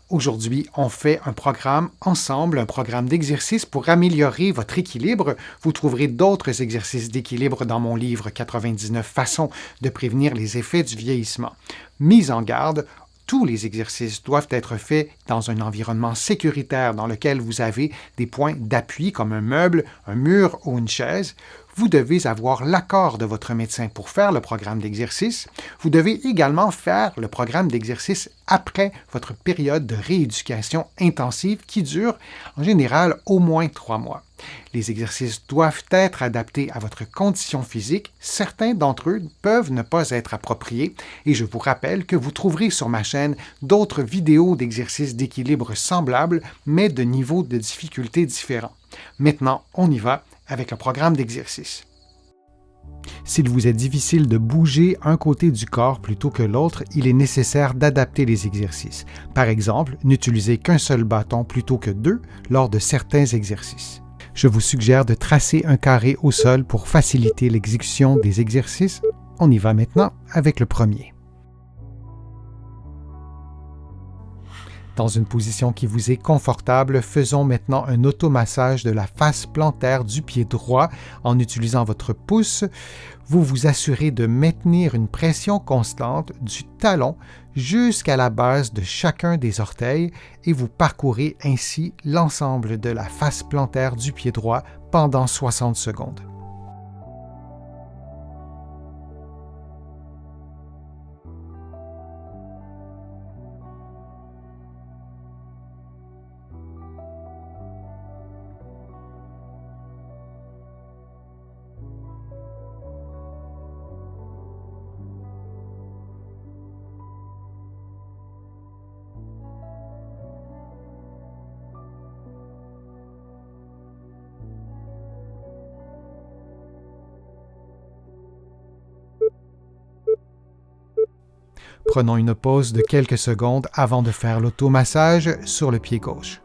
Aujourd'hui, on fait un programme ensemble, un programme d'exercice pour améliorer votre équilibre. Vous trouverez d'autres exercices d'équilibre dans mon livre 99 façons de prévenir les effets du vieillissement. Mise en garde, tous les exercices doivent être faits dans un environnement sécuritaire dans lequel vous avez des points d'appui comme un meuble, un mur ou une chaise. Vous devez avoir l'accord de votre médecin pour faire le programme d'exercice. Vous devez également faire le programme d'exercice après votre période de rééducation intensive qui dure en général au moins 3 mois. Les exercices doivent être adaptés à votre condition physique. Certains d'entre eux peuvent ne pas être appropriés et je vous rappelle que vous trouverez sur ma chaîne d'autres vidéos d'exercices d'équilibre semblables mais de niveaux de difficulté différents. Maintenant, on y va avec le programme d'exercice. S'il vous est difficile de bouger un côté du corps plutôt que l'autre, il est nécessaire d'adapter les exercices. Par exemple, n'utilisez qu'un seul bâton plutôt que 2 lors de certains exercices. Je vous suggère de tracer un carré au sol pour faciliter l'exécution des exercices. On y va maintenant avec le premier. Dans une position qui vous est confortable, faisons maintenant un automassage de la face plantaire du pied droit en utilisant votre pouce. Vous vous assurez de maintenir une pression constante du talon jusqu'à la base de chacun des orteils et vous parcourez ainsi l'ensemble de la face plantaire du pied droit pendant 60 secondes. Prenons une pause de quelques secondes avant de faire l'automassage sur le pied gauche.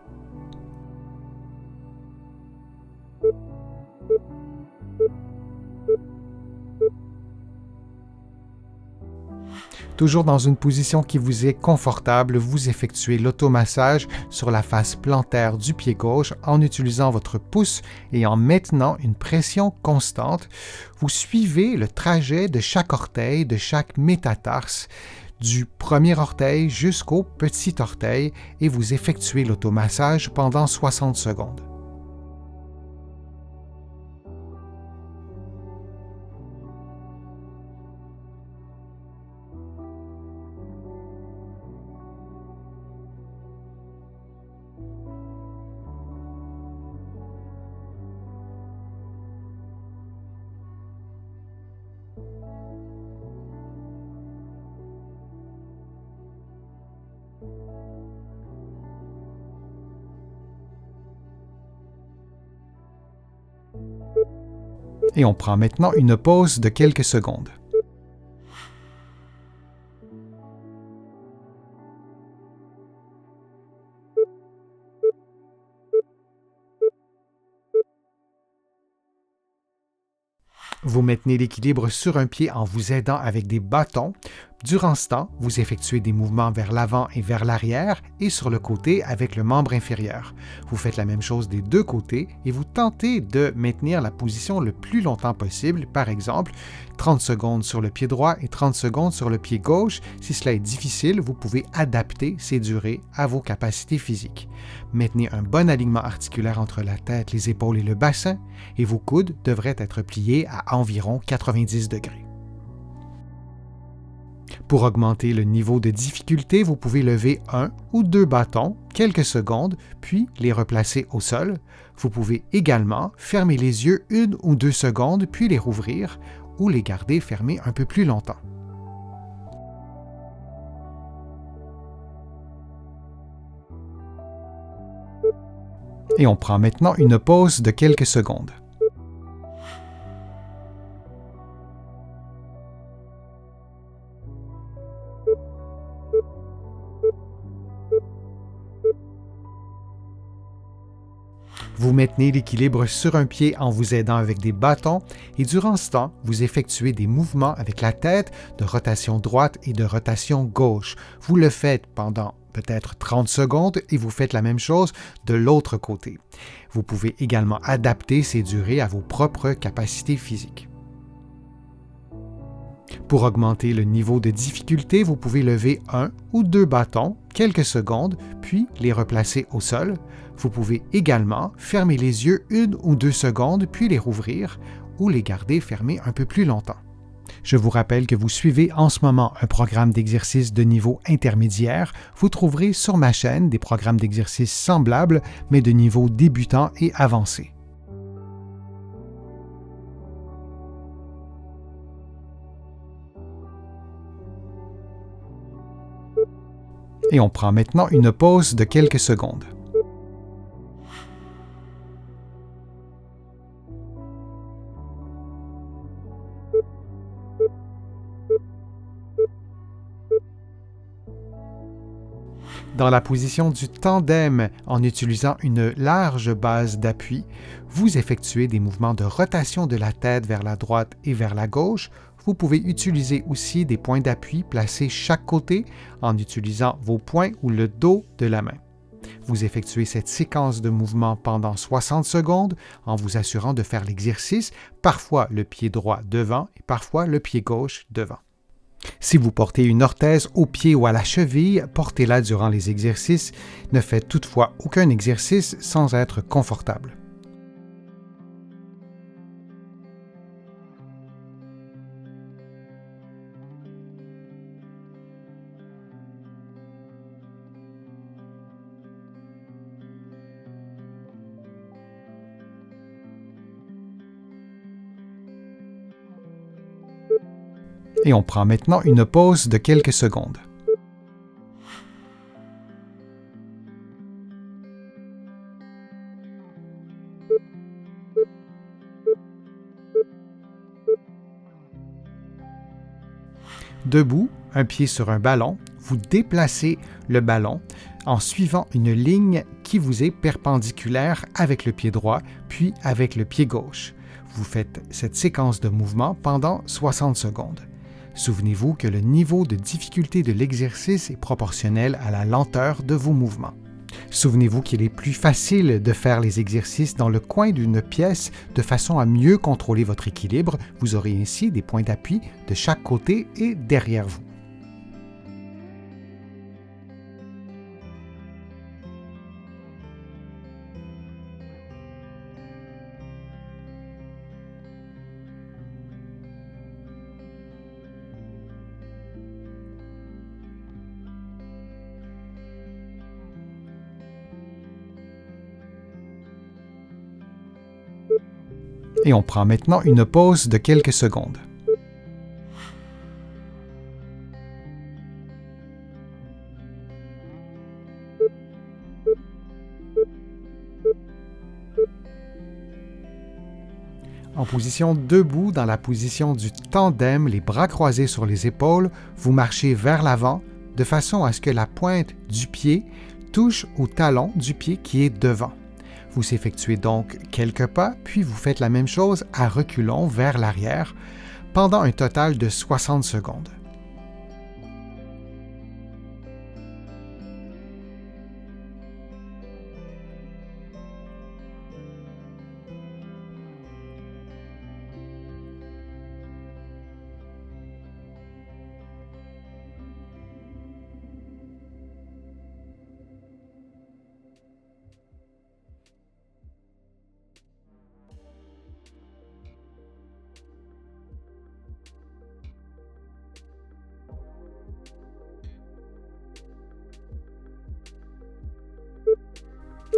Toujours dans une position qui vous est confortable, vous effectuez l'automassage sur la face plantaire du pied gauche en utilisant votre pouce et en maintenant une pression constante. Vous suivez le trajet de chaque orteil, de chaque métatarse, du premier orteil jusqu'au petit orteil et vous effectuez l'automassage pendant 60 secondes. Et on prend maintenant une pause de quelques secondes. Vous maintenez l'équilibre sur un pied en vous aidant avec des bâtons. Durant ce temps, vous effectuez des mouvements vers l'avant et vers l'arrière et sur le côté avec le membre inférieur. Vous faites la même chose des deux côtés et vous tentez de maintenir la position le plus longtemps possible, par exemple 30 secondes sur le pied droit et 30 secondes sur le pied gauche. Si cela est difficile, vous pouvez adapter ces durées à vos capacités physiques. Maintenez un bon alignement articulaire entre la tête, les épaules et le bassin et vos coudes devraient être pliés à environ 90 degrés. Pour augmenter le niveau de difficulté, vous pouvez lever 1 ou 2 bâtons quelques secondes, puis les replacer au sol. Vous pouvez également fermer les yeux 1 ou 2 secondes, puis les rouvrir ou les garder fermés un peu plus longtemps. Et on prend maintenant une pause de quelques secondes. Vous maintenez l'équilibre sur un pied en vous aidant avec des bâtons et durant ce temps, vous effectuez des mouvements avec la tête de rotation droite et de rotation gauche. Vous le faites pendant peut-être 30 secondes et vous faites la même chose de l'autre côté. Vous pouvez également adapter ces durées à vos propres capacités physiques. Pour augmenter le niveau de difficulté, vous pouvez lever un ou deux bâtons quelques secondes, puis les replacer au sol. Vous pouvez également fermer les yeux 1 ou 2 secondes, puis les rouvrir ou les garder fermés un peu plus longtemps. Je vous rappelle que vous suivez en ce moment un programme d'exercice de niveau intermédiaire. Vous trouverez sur ma chaîne des programmes d'exercice semblables, mais de niveau débutant et avancé. Et on prend maintenant une pause de quelques secondes. Dans la position du tandem, en utilisant une large base d'appui, vous effectuez des mouvements de rotation de la tête vers la droite et vers la gauche. Vous pouvez utiliser aussi des points d'appui placés chaque côté en utilisant vos poings ou le dos de la main. Vous effectuez cette séquence de mouvements pendant 60 secondes en vous assurant de faire l'exercice, parfois le pied droit devant et parfois le pied gauche devant. Si vous portez une orthèse au pied ou à la cheville, portez-la durant les exercices. Ne faites toutefois aucun exercice sans être confortable. Et on prend maintenant une pause de quelques secondes. Debout, un pied sur un ballon, vous déplacez le ballon en suivant une ligne qui vous est perpendiculaire avec le pied droit, puis avec le pied gauche. Vous faites cette séquence de mouvements pendant 60 secondes. Souvenez-vous que le niveau de difficulté de l'exercice est proportionnel à la lenteur de vos mouvements. Souvenez-vous qu'il est plus facile de faire les exercices dans le coin d'une pièce de façon à mieux contrôler votre équilibre. Vous aurez ainsi des points d'appui de chaque côté et derrière vous. Et on prend maintenant une pause de quelques secondes. En position debout, dans la position du tandem, les bras croisés sur les épaules, vous marchez vers l'avant de façon à ce que la pointe du pied touche au talon du pied qui est devant. Vous effectuez donc quelques pas, puis vous faites la même chose à reculons vers l'arrière pendant un total de 60 secondes.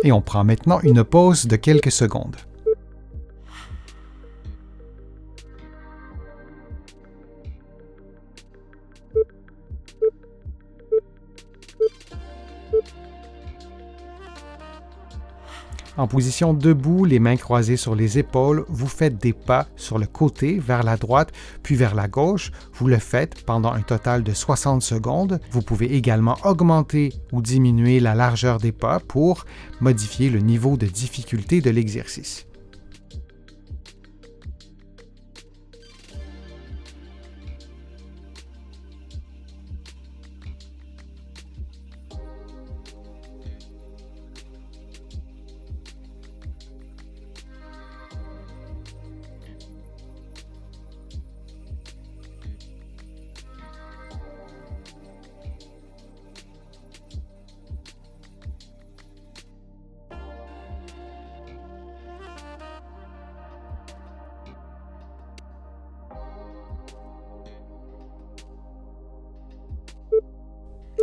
Et on prend maintenant une pause de quelques secondes. En position debout, les mains croisées sur les épaules, vous faites des pas sur le côté, vers la droite, puis vers la gauche. Vous le faites pendant un total de 60 secondes. Vous pouvez également augmenter ou diminuer la largeur des pas pour modifier le niveau de difficulté de l'exercice.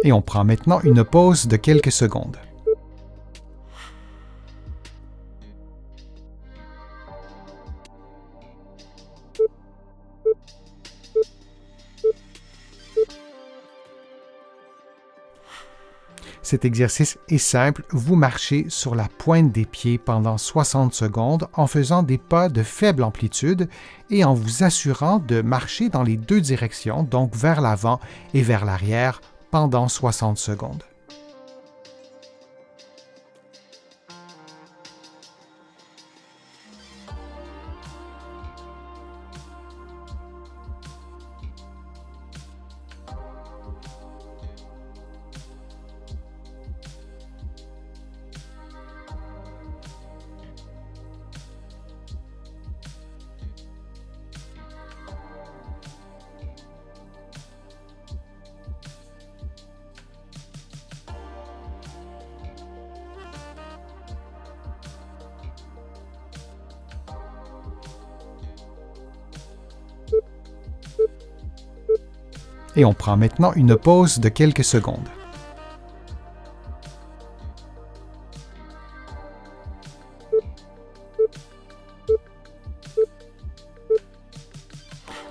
Et on prend maintenant une pause de quelques secondes. Cet exercice est simple, vous marchez sur la pointe des pieds pendant 60 secondes en faisant des pas de faible amplitude et en vous assurant de marcher dans les deux directions, donc vers l'avant et vers l'arrière, pendant 60 secondes. Et on prend maintenant une pause de quelques secondes.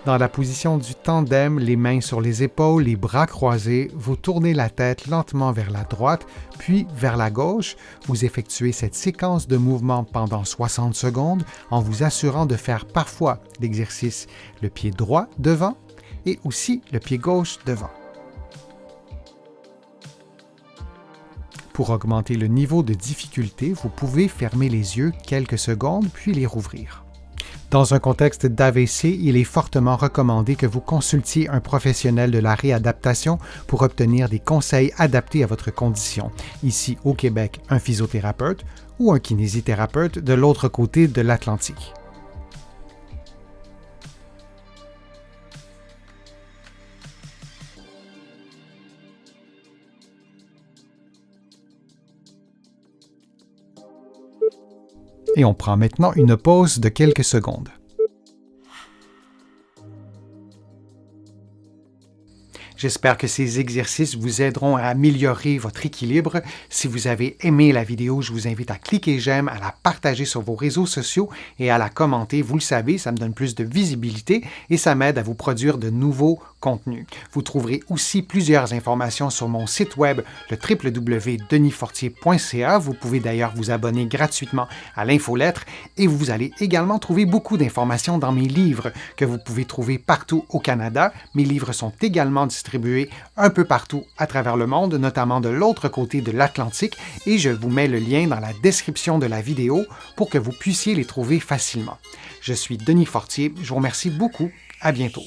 Dans la position du tandem, les mains sur les épaules, les bras croisés, vous tournez la tête lentement vers la droite, puis vers la gauche. Vous effectuez cette séquence de mouvements pendant 60 secondes en vous assurant de faire parfois l'exercice le pied droit devant et aussi le pied gauche devant. Pour augmenter le niveau de difficulté, vous pouvez fermer les yeux quelques secondes puis les rouvrir. Dans un contexte d'AVC, il est fortement recommandé que vous consultiez un professionnel de la réadaptation pour obtenir des conseils adaptés à votre condition. Ici, au Québec, un physiothérapeute ou un kinésithérapeute de l'autre côté de l'Atlantique. Et on prend maintenant une pause de quelques secondes. J'espère que ces exercices vous aideront à améliorer votre équilibre. Si vous avez aimé la vidéo, je vous invite à cliquer j'aime, à la partager sur vos réseaux sociaux et à la commenter. Vous le savez, ça me donne plus de visibilité et ça m'aide à vous produire de nouveaux contenus. Vous trouverez aussi plusieurs informations sur mon site web, le www.denisfortier.ca. Vous pouvez d'ailleurs vous abonner gratuitement à l'infolettre et vous allez également trouver beaucoup d'informations dans mes livres que vous pouvez trouver partout au Canada. Mes livres sont également distribués un peu partout à travers le monde, notamment de l'autre côté de l'Atlantique, et je vous mets le lien dans la description de la vidéo pour que vous puissiez les trouver facilement. Je suis Denis Fortier, je vous remercie beaucoup, à bientôt.